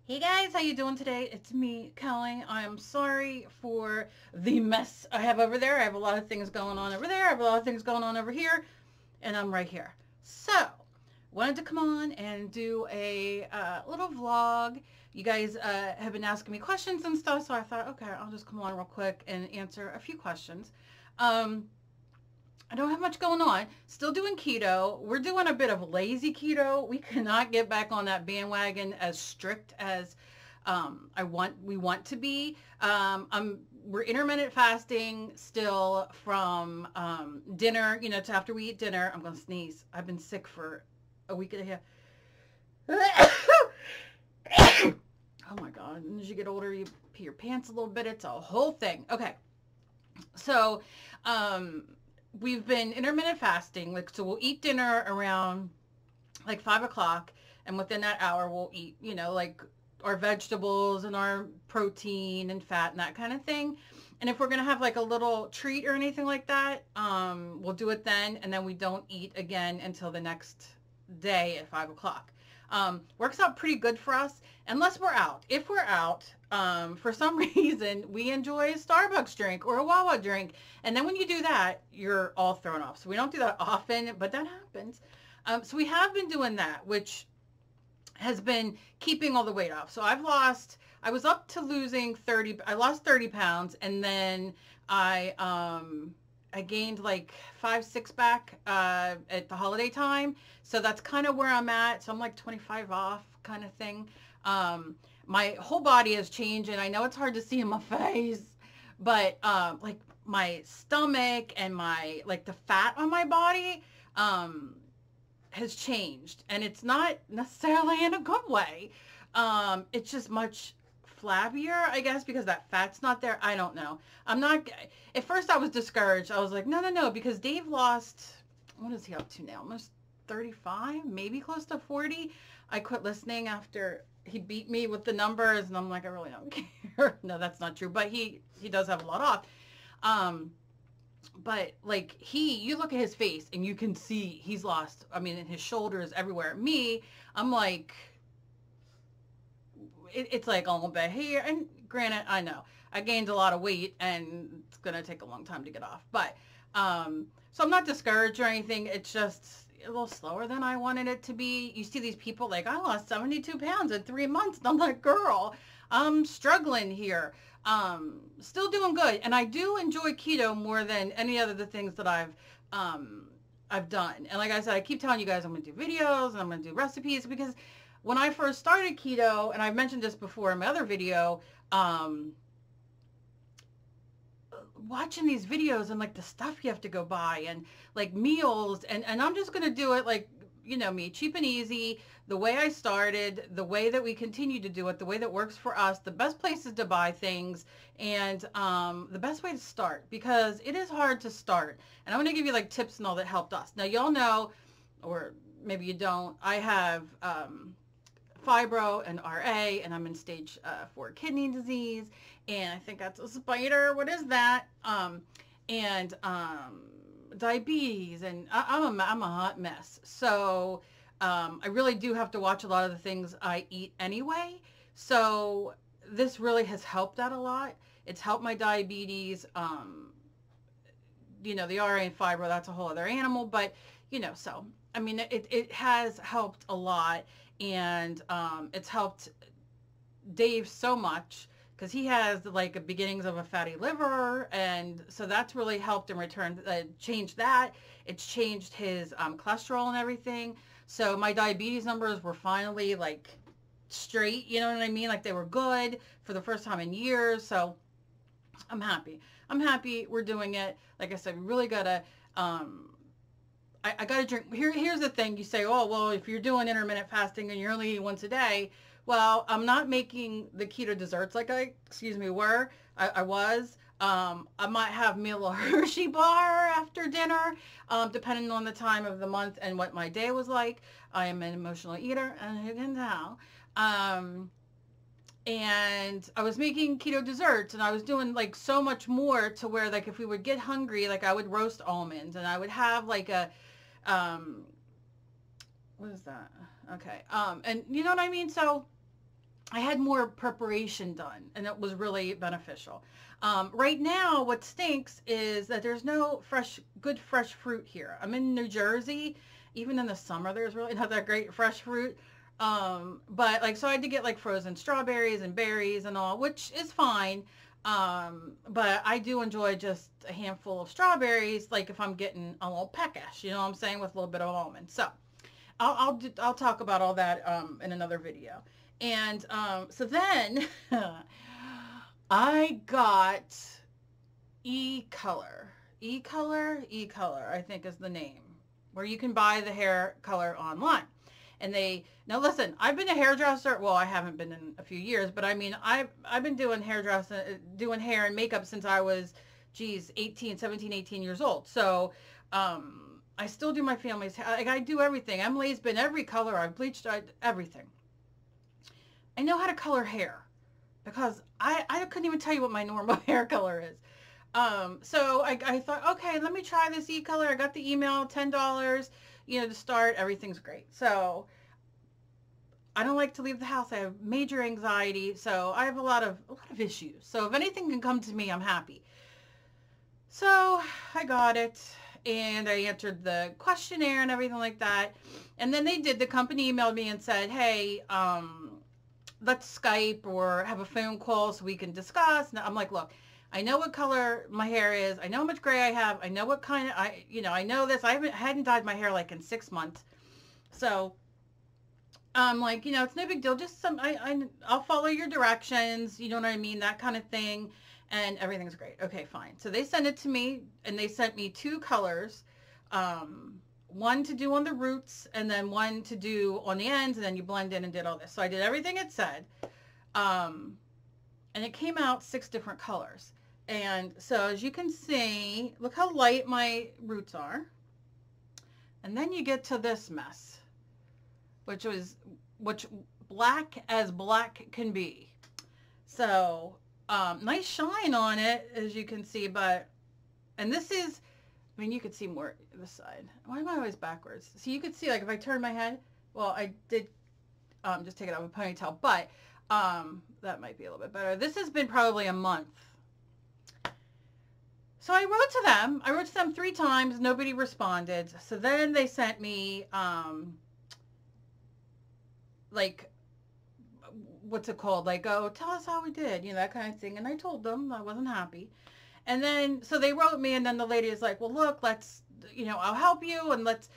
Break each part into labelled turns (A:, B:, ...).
A: Hey guys, how you doing today? It's me, Kelly. I am sorry for the mess I have over there. I have a lot of things going on over there. I have a lot of things going on over here, and I'm right here. So, wanted to come on and do a little vlog. You guys have been asking me questions and stuff, so I thought, okay, I'll just come on real quick and answer a few questions. I don't have much going on. Still doing keto. We're doing a bit of lazy keto. We cannot get back on that bandwagon as strict as we want to be. We're intermittent fasting still from dinner, to after we eat dinner. I'm going to sneeze. I've been sick for a week and a half. Oh my God. And as you get older, you pee your pants a little bit. It's a whole thing. Okay. So, we've been intermittent fasting, so we'll eat dinner around like 5 o'clock, and within that hour we'll eat, like our vegetables and our protein and fat and that kind of thing. And if we're gonna have like a little treat or anything like that, we'll do it then, and then we don't eat again until the next day at 5 o'clock. Works out pretty good for us, unless we're out. If we're out, for some reason, we enjoy a Starbucks drink or a Wawa drink. And then when you do that, you're all thrown off. So we don't do that often, but that happens. So we have been doing that, which has been keeping all the weight off. So I was up to losing 30, I lost 30 pounds, and then I gained like 5-6 back at the holiday time. So that's kind of where I'm at. So I'm like 25 off kind of thing. My whole body has changed, and I know it's hard to see in my face, but like my stomach and my the fat on my body has changed, and it's not necessarily in a good way. It's just much flabbier, I guess, because that fat's not there. I don't know. At first I was discouraged. I was like, no, because Dave lost, what is he up to now? Almost 35, maybe close to 40. I quit listening after he beat me with the numbers, and I'm like, I really don't care. No, that's not true, but he does have a lot off. But like you look at his face and you can see he's lost, I mean, in his shoulders, everywhere. Me, I'm like, it's like a little bit here, and granted, I know I gained a lot of weight and it's gonna take a long time to get off, but so I'm not discouraged or anything. It's just a little slower than I wanted it to be. You see these people like, I lost 72 pounds in 3 months, and I'm like, girl, I'm struggling here. Still doing good, and I do enjoy keto more than any other the things that I've done. And like I said, I keep telling you guys I'm gonna do videos and I'm gonna do recipes, because when I first started keto, and I've mentioned this before in my other video, watching these videos and like the stuff you have to go buy and like meals, and I'm just going to do it like, me, cheap and easy, the way I started, the way that we continue to do it, the way that works for us, the best places to buy things, and the best way to start, because it is hard to start. And I'm going to give you like tips and all that helped us. Now, y'all know, or maybe you don't, I have fibro and RA, and I'm in stage 4 kidney disease, and I think that's a spider. What is that? And diabetes, and I'm a hot mess. So I really do have to watch a lot of the things I eat anyway. So this really has helped that a lot. It's helped my diabetes. The RA and fibro, that's a whole other animal, but so I mean, it has helped a lot. And it's helped Dave so much, because he has like beginnings of a fatty liver, and so that's really helped in return. Changed that. It's changed his cholesterol and everything. So my diabetes numbers were finally like straight, you know what I mean? Like they were good for the first time in years. So I'm happy. We're doing it. Like I said, we really gotta I got to drink. Here's the thing. You say, oh, well, if you're doing intermittent fasting and you're only eating once a day, well, I'm not making the keto desserts like I was. I might have me a little Hershey bar after dinner, depending on the time of the month and what my day was like. I am an emotional eater, and you can tell. And I was making keto desserts, and I was doing like so much more, to where like if we would get hungry, like I would roast almonds, and I would have like a what is that? Okay. And you know what I mean? So I had more preparation done, and it was really beneficial. Right now, what stinks is that there's no good fresh fruit here. I'm in New Jersey. Even in the summer, there's really not that great fresh fruit. But like, so I had to get like frozen strawberries and berries and all, which is fine. But I do enjoy just a handful of strawberries, like if I'm getting a little peckish, you know what I'm saying, with a little bit of almond. So I'll talk about all that in another video. And so then I got E-Color. E-Color, I think is the name, where you can buy the hair color online. And now listen, I've been a hairdresser. Well, I haven't been in a few years, but I mean, I've been doing doing hair and makeup since I was, geez, 17, 18 years old. So, I still do my family's hair. Like, I do everything. Emily's been every color. I've bleached, everything. I know how to color hair because I couldn't even tell you what my normal hair color is. So I thought, okay, let me try this E-Color. I got the email, $10, you know, to start. Everything's great. So I don't like to leave the house. I have major anxiety. So I have a lot of issues. So if anything can come to me, I'm happy. So I got it and I answered the questionnaire and everything like that. And then the company emailed me and said, hey, let's Skype or have a phone call so we can discuss. And I'm like, look, I know what color my hair is. I know how much gray I have. I know what kind of, I know this. I hadn't dyed my hair like in 6 months. So I'm like, it's no big deal. Just I'll follow your directions. You know what I mean? That kind of thing. And everything's great. Okay, fine. So they sent it to me and they sent me 2 colors. One to do on the roots and then one to do on the ends, and then you blend in and did all this. So I did everything it said. And it came out 6 different colors. And so as you can see, look how light my roots are. And then you get to this mess, which black as black can be. So, nice shine on it, as you can see, and this is, I mean, you could see more this side. Why am I always backwards? So you could see, like, if I turn my head, well, I did just take it out of a ponytail, but that might be a little bit better. This has been probably a month. So I wrote to them. I wrote to them 3 times. Nobody responded. So then they sent me, like, what's it called? Like, oh, tell us how we did, that kind of thing. And I told them I wasn't happy. And then, so they wrote me, and then the lady is like, well, look, let's, I'll help you, and let's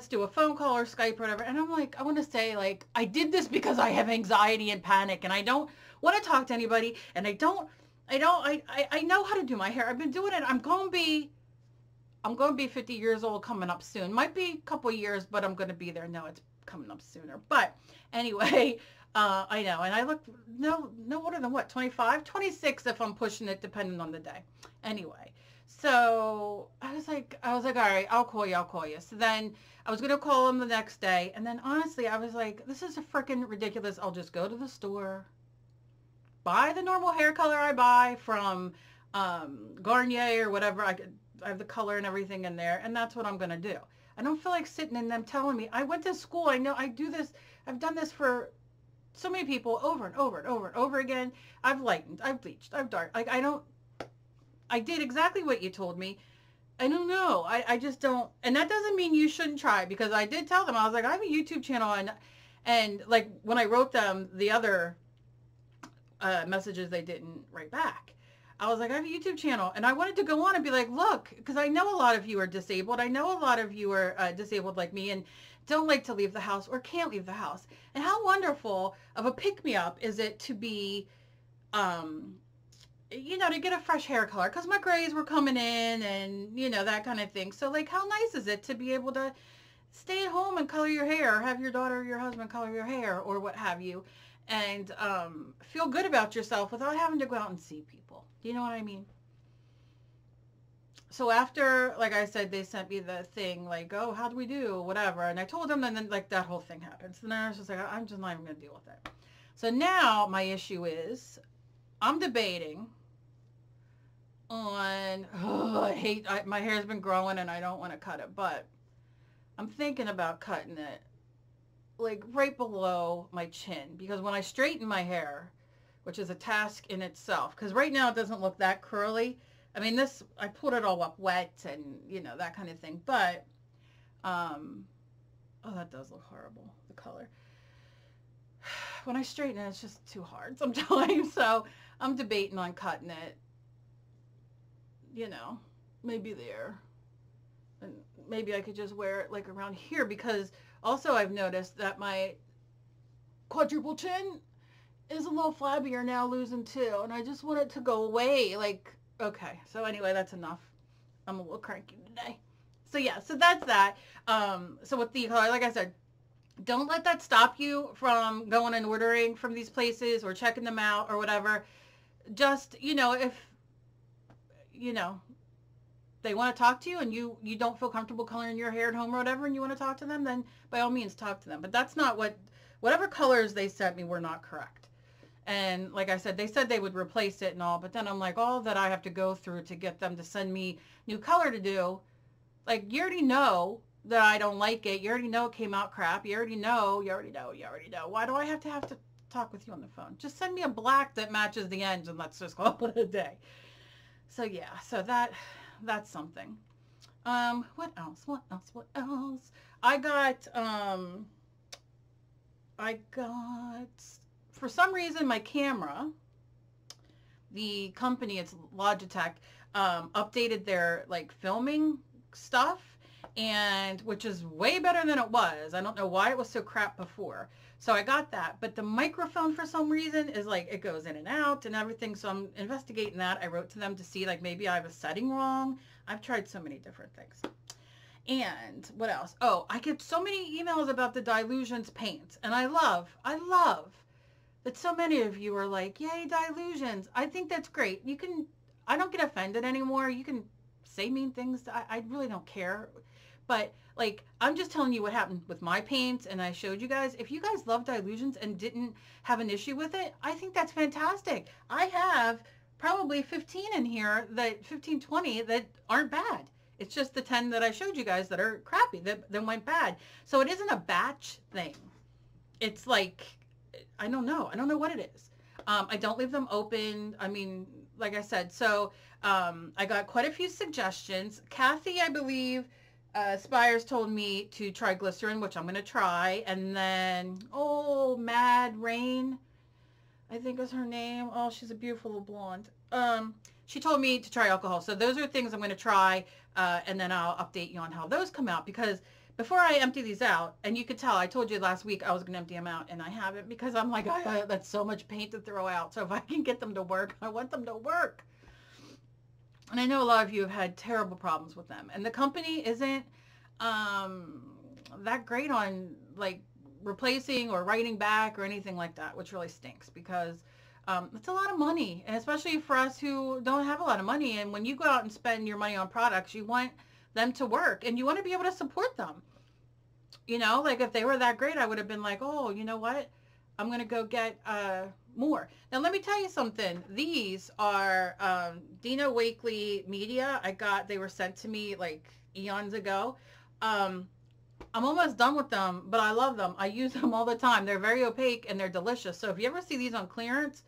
A: do a phone call or Skype or whatever. And I'm like, I want to say, like, I did this because I have anxiety and panic, and I don't want to talk to anybody, and I know how to do my hair. I've been doing it. I'm going to be 50 years old coming up soon. Might be a couple years, but I'm going to be there. No, it's coming up sooner. But anyway, I know. And I look no older than what, 25, 26 if I'm pushing it, depending on the day. Anyway, so I was like, all right, I'll call you. So then I was going to call him the next day. And then honestly, I was like, this is a freaking ridiculous. I'll just go to the store, buy the normal hair color I buy from Garnier or whatever. I have the color and everything in there, and that's what I'm going to do. I don't feel like sitting in them telling me. I went to school. I know I do this. I've done this for so many people over and over and over and over again. I've lightened, I've bleached, I've dark. Like, I did exactly what you told me. I don't know. I just don't. And that doesn't mean you shouldn't try, because I did tell them, I was like, I have a YouTube channel, and like when I wrote them the other messages they didn't write back, I was like, I have a YouTube channel, and I wanted to go on and be like, look, because I know a lot of you are disabled. I know a lot of you are disabled like me and don't like to leave the house or can't leave the house. And how wonderful of a pick-me-up is it to be, to get a fresh hair color, because my grays were coming in and, that kind of thing. So, like, how nice is it to be able to stay at home and color your hair, or have your daughter or your husband color your hair, or what have you, and feel good about yourself without having to go out and see people. Do you know what I mean? So after, like I said, they sent me the thing, like, oh, how do we do, whatever, and I told them, and then, like, that whole thing happened. So then I was just like, I'm just not even going to deal with it. So now my issue is, I'm debating on, my hair's been growing and I don't want to cut it, but I'm thinking about cutting it like right below my chin, because when I straighten my hair, which is a task in itself, because right now it doesn't look that curly. I mean, this, I pulled it all up wet and, you know, that kind of thing. But, oh, that does look horrible, the color. When I straighten it, it's just too hard sometimes. So I'm debating on cutting it, you know, maybe there. And maybe I could just wear it like around here, because also I've noticed that my quadruple chin is a little flabbier now, losing too. And I just want it to go away. Like, okay. So anyway, that's enough. I'm a little cranky today. So yeah, so that's that. So with the color, like I said, don't let that stop you from going and ordering from these places or checking them out or whatever. Just, you know, if, you know, they want to talk to you and you don't feel comfortable coloring your hair at home or whatever, and you want to talk to them, then by all means talk to them. But that's not whatever colors they sent me were not correct. And like I said, they said they would replace it and all, but then I'm like, all that I have to go through to get them to send me new color to do, like, you already know that I don't like it. You already know it came out crap. You already know. Why do I have to talk with you on the phone? Just send me a black that matches the ends and let's just call it a day. So yeah, so that's something. What else? I got, for some reason, my camera, the company, it's Logitech, updated their like filming stuff, and which is way better than it was. I don't know why it was so crap before. So I got that, but the microphone for some reason is like, it goes in and out and everything. So I'm investigating that. I wrote to them to see, like, maybe I have a setting wrong. I've tried so many different things. And what else? Oh, I get so many emails about the Dylusions paints, and I love that so many of you are like, yay, Dylusions. I think that's great. You can, I don't get offended anymore. You can say mean things. I really don't care. But like, I'm just telling you what happened with my paints, and I showed you guys. If you guys love Dylusions and didn't have an issue with it, I think that's fantastic. I have probably 15 in here, 15, 20 that aren't bad. It's just the 10 that I showed you guys that are crappy, that went bad. So it isn't a batch thing. It's like, I don't know what it is. I don't leave them open. I mean, like I said, so I got quite a few suggestions. Kathy, I believe, Spires told me to try glycerin, which I'm going to try. And then, oh, Mad Rain, I think is her name. Oh, she's a beautiful little blonde. She told me to try alcohol. So those are things I'm going to try. And then I'll update you on how those come out, because before I empty these out, and you could tell, I told you last week I was going to empty them out, and I haven't, because I'm like, that's so much paint to throw out. So if I can get them to work, I want them to work. And I know a lot of you have had terrible problems with them. And the company isn't that great on like replacing or writing back or anything like that, which really stinks, because it's a lot of money. And especially for us who don't have a lot of money. And when you go out and spend your money on products, you want them to work and you want to be able to support them. You know, like if they were that great, I would have been like, oh, you know what? I'm going to go get more. Now, let me tell you something. These are Dina Wakley Media. They were sent to me like eons ago. I'm almost done with them, but I love them. I use them all the time. They're very opaque and they're delicious. So if you ever see these on clearance,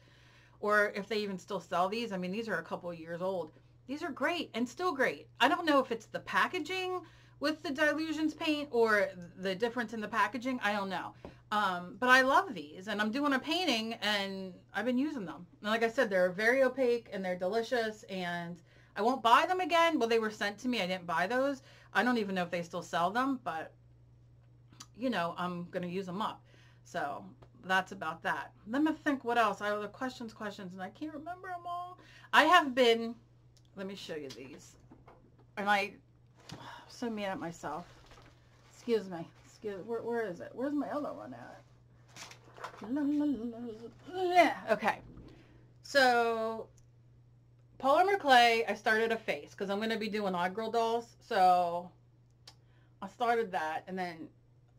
A: or if they even still sell these, I mean, these are a couple of years old. These are great and still great. I don't know if it's the packaging with the Dylusions paint or the difference in the packaging. I don't know. But I love these, and I'm doing a painting and I've been using them. And like I said, they're very opaque and they're delicious, and I won't buy them again. Well, they were sent to me. I didn't buy those. I don't even know if they still sell them, but you know, I'm going to use them up. So that's about that. Let me think what else. I have the questions, and I can't remember them all. I have been, let me show you these. And I'm so mad at myself. Excuse me. Where is it? Where's my other one at? Okay. So, polymer clay, I started a face because I'm going to be doing odd girl dolls. So, I started that, and then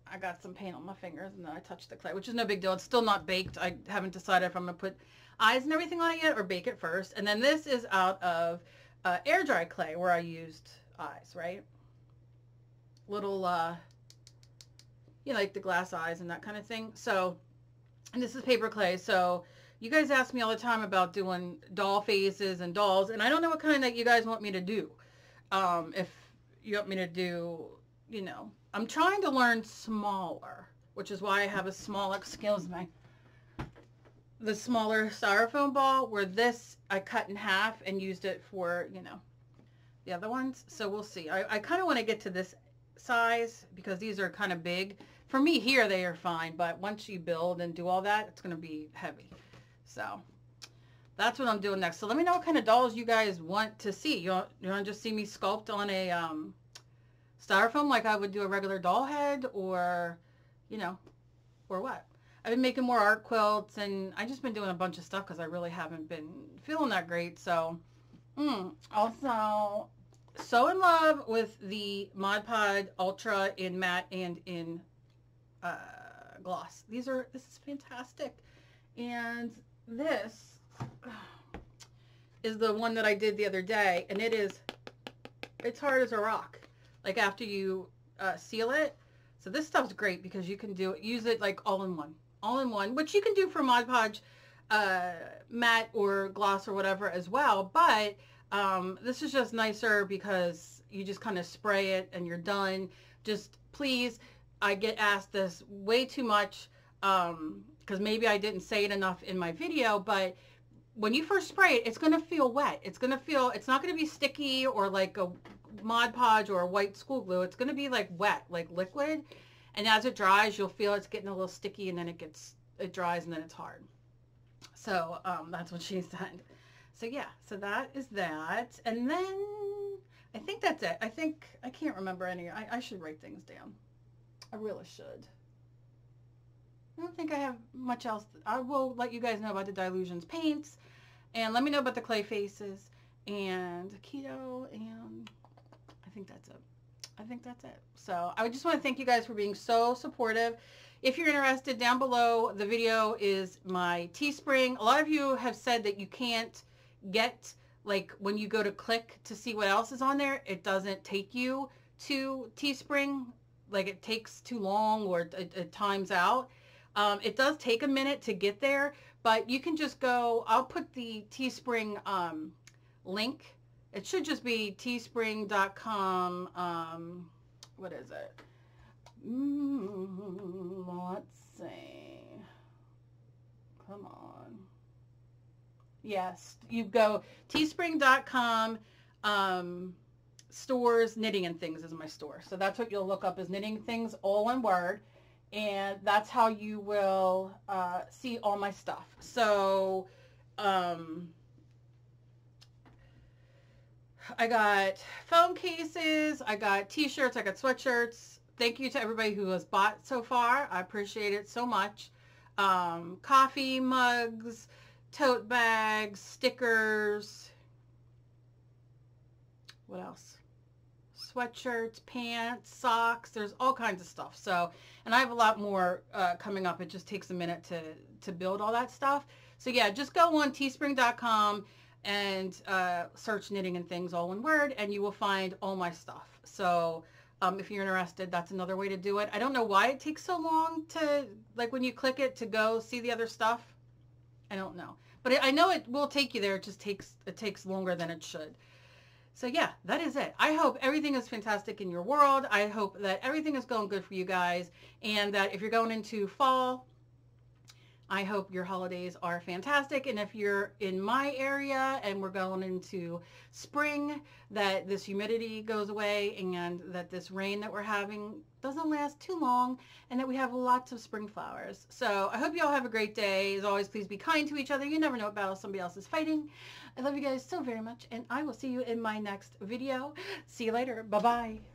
A: I got some paint on my fingers, and then I touched the clay, which is no big deal. It's still not baked. I haven't decided if I'm going to put eyes and everything on it yet or bake it first. And then this is out of air dry clay where I used eyes, right? Little you know, like the glass eyes and that kind of thing. So, and this is paper clay. So you guys ask me all the time about doing doll faces and dolls, and I don't know what kind that you guys want me to do. If you want me to do, you know, I'm trying to learn smaller, which is why I have a small, excuse me, the smaller styrofoam ball, where this I cut in half and used it for, you know, the other ones. So we'll see. I kind of want to get to this size because these are kind of big. For me here, they are fine, but once you build and do all that, it's going to be heavy. So that's what I'm doing next. So let me know what kind of dolls you guys want to see. You want to just see me sculpt on a styrofoam like I would do a regular doll head, or, you know, or what? I've been making more art quilts, and I've just been doing a bunch of stuff because I really haven't been feeling that great. So also so in love with the Mod Podge Ultra in matte and in gloss. This is fantastic. And this is the one that I did the other day, and it's hard as a rock, like after you seal it. So this stuff's great because you can use it like all in one, which you can do for Mod Podge matte or gloss or whatever as well. But this is just nicer because you just kind of spray it and you're done. Just please, I get asked this way too much because maybe I didn't say it enough in my video, but when you first spray it, it's going to feel wet. It's not going to be sticky or like a Mod Podge or a white school glue. It's going to be like wet, like liquid. And as it dries, you'll feel it's getting a little sticky, and then it dries, and then it's hard. So that's what she said. So yeah, so that is that. And then I think that's it. I can't remember any. I should write things down. I really should. I don't think I have much else. I will let you guys know about the Dilutions paints, and let me know about the clay faces and keto, and I think that's it. So I just want to thank you guys for being so supportive. If you're interested, down below the video is my Teespring. A lot of you have said that you can't get, like, when you go to click to see what else is on there, it doesn't take you to Teespring. Like, it takes too long, or it times out. It does take a minute to get there, but you can just go, I'll put the Teespring link. It should just be teespring.com. What is it? Let's see. Come on. Yes, you go teespring.com stores, Knitting and Things is my store. So that's what you'll look up, is Knitting Things, all one word. And that's how you will see all my stuff. So I got phone cases, I got t-shirts, I got sweatshirts. Thank you to everybody who has bought so far. I appreciate it so much. Coffee mugs, tote bags, stickers. What else? Sweatshirts, pants, socks. There's all kinds of stuff. So, and I have a lot more coming up. It just takes a minute to build all that stuff. So yeah, just go on teespring.com and search Knitting and Things, all one word, and you will find all my stuff. So if you're interested, that's another way to do it. I don't know why it takes so long to, like, when you click it to go see the other stuff. I don't know, but I know it will take you there. It just takes longer than it should. So yeah, that is it. I hope everything is fantastic in your world. I hope that everything is going good for you guys, and that if you're going into fall, I hope your holidays are fantastic. And if you're in my area and we're going into spring, that this humidity goes away, and that this rain that we're having doesn't last too long, and that we have lots of spring flowers. So I hope you all have a great day. As always, please be kind to each other. You never know what battle somebody else is fighting. I love you guys so very much, and I will see you in my next video. See you later. Bye-bye.